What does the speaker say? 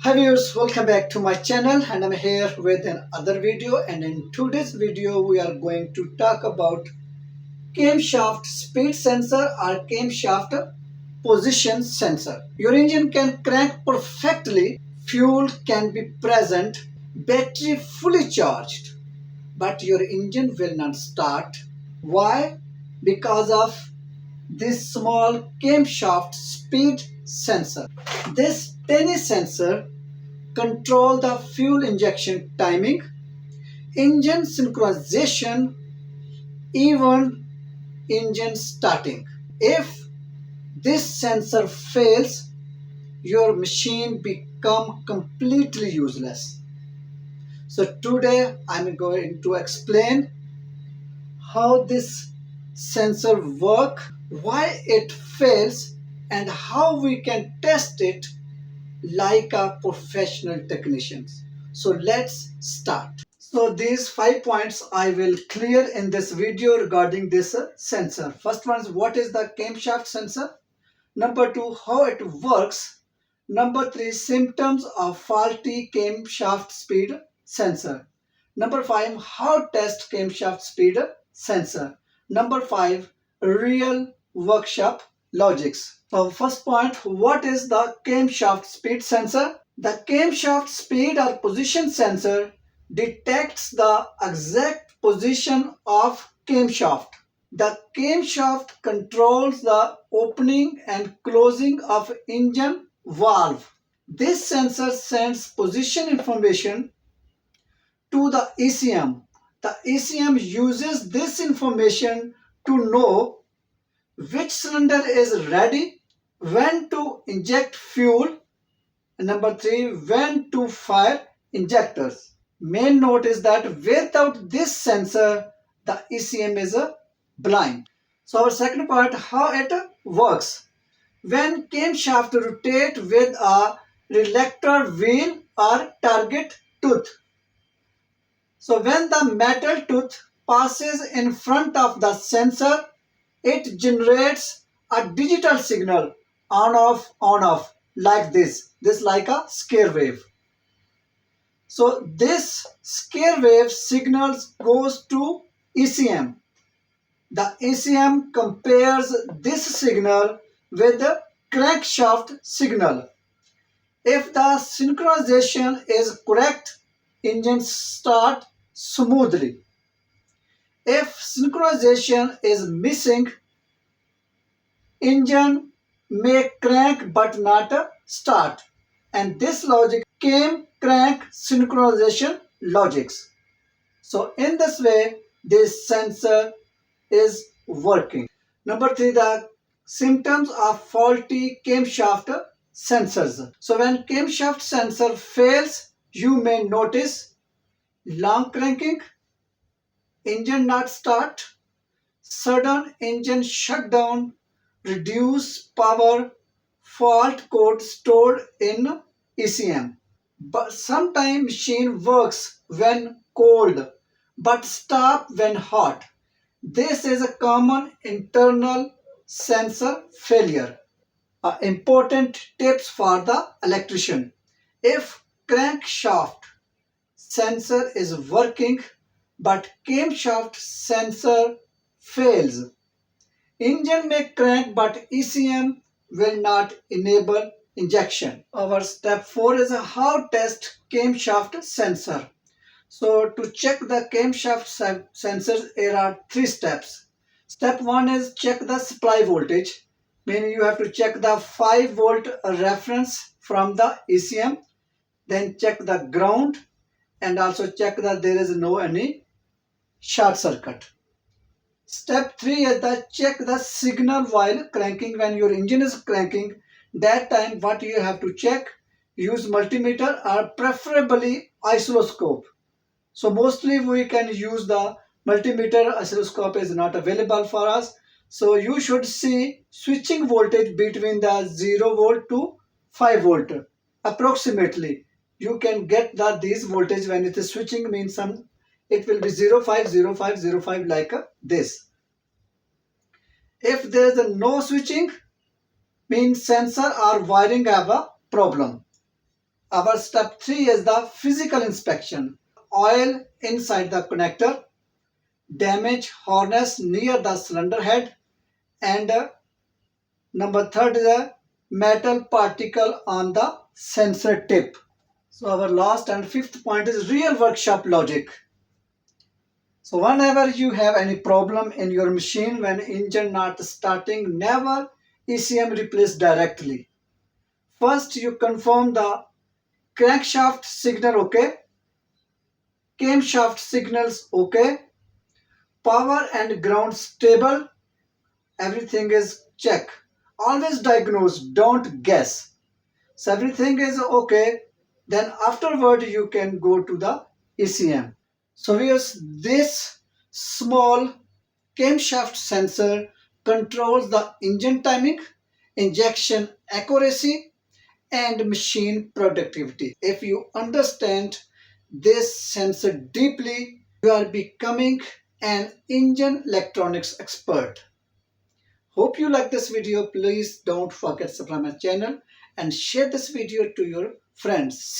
Hi viewers, welcome back to my channel and I'm here with another video, and in today's video we are going to talk about camshaft speed sensor or camshaft position sensor. Your engine can crank perfectly, fuel can be present, battery fully charged, but your engine will not start. Why? Because of this small camshaft speed sensor. This tiny sensor control the fuel injection timing, engine synchronization, even engine starting. If this sensor fails, your machine become completely useless. So today I'm going to explain how this sensor work, why it fails, and how we can test it like a professional technicians. So let's start. So these 5 points I will clear in this video regarding this sensor. First one is what is the camshaft sensor. Number two, how it works. Number three, symptoms of faulty camshaft speed sensor. Number five, how test camshaft speed sensor. Number five, real workshop logics. So first point, what is the camshaft speed sensor? The camshaft speed or position sensor detects the exact position of camshaft. The camshaft controls the opening and closing of engine valve. This sensor sends position information to the ECM. The ECM uses this information to know which cylinder is ready, when to inject fuel, and number three, when to fire injectors. Main note is that without this sensor, the ECM is blind. So our second part, how it works. When camshaft rotate with a relector wheel or target tooth. So when the metal tooth passes in front of the sensor, it generates a digital signal on off like this. This like a scare wave. So this scare wave signals goes to ECM. The ECM compares this signal with the crankshaft signal. If the synchronization is correct, engine start smoothly. If synchronization is missing, engine may crank but not start. And this logic came crank synchronization logics. So in this way, this sensor is working. Number three, the symptoms of faulty camshaft sensors. So when camshaft sensor fails, you may notice long cranking, engine not start, sudden engine shutdown, reduced power, fault code stored in ECM. But sometimes machine works when cold but stop when hot. This is a common internal sensor failure. Important tips for the electrician. If crankshaft sensor is working but camshaft sensor fails, engine may crank but ECM will not enable injection. Our step 4 is how test camshaft sensor. So to check the camshaft sensors, there are 3 steps. Step 1 is check the supply voltage, meaning you have to check the 5 volt reference from the ECM, then check the ground and also check that there is no any short circuit. Step 3 is the check the signal while cranking. When your engine is cranking, that time what you have to check, use multimeter or preferably oscilloscope. So mostly we can use the multimeter. Oscilloscope is not available for us. So you should see switching voltage between the 0 volt to 5 volt. Approximately you can get these voltage when it is switching, means it will be 05, 05, 05 like this. If there is no switching, means sensor or wiring have a problem. Our step 3 is the physical inspection. Oil inside the connector, damage harness near the cylinder head, and number third is a metal particle on the sensor tip. So our last and fifth point is real workshop logic. So whenever you have any problem in your machine when engine not starting, never ECM replace directly. First you confirm the crankshaft signal okay, camshaft signals okay, power and ground stable, everything is check. Always diagnose, don't guess. So everything is okay, then afterward you can go to the ECM. So here's this small camshaft sensor controls the engine timing, injection accuracy, and machine productivity. If you understand this sensor deeply, you are becoming an engine electronics expert. Hope you like this video. Please don't forget to subscribe my channel and share this video to your friends. See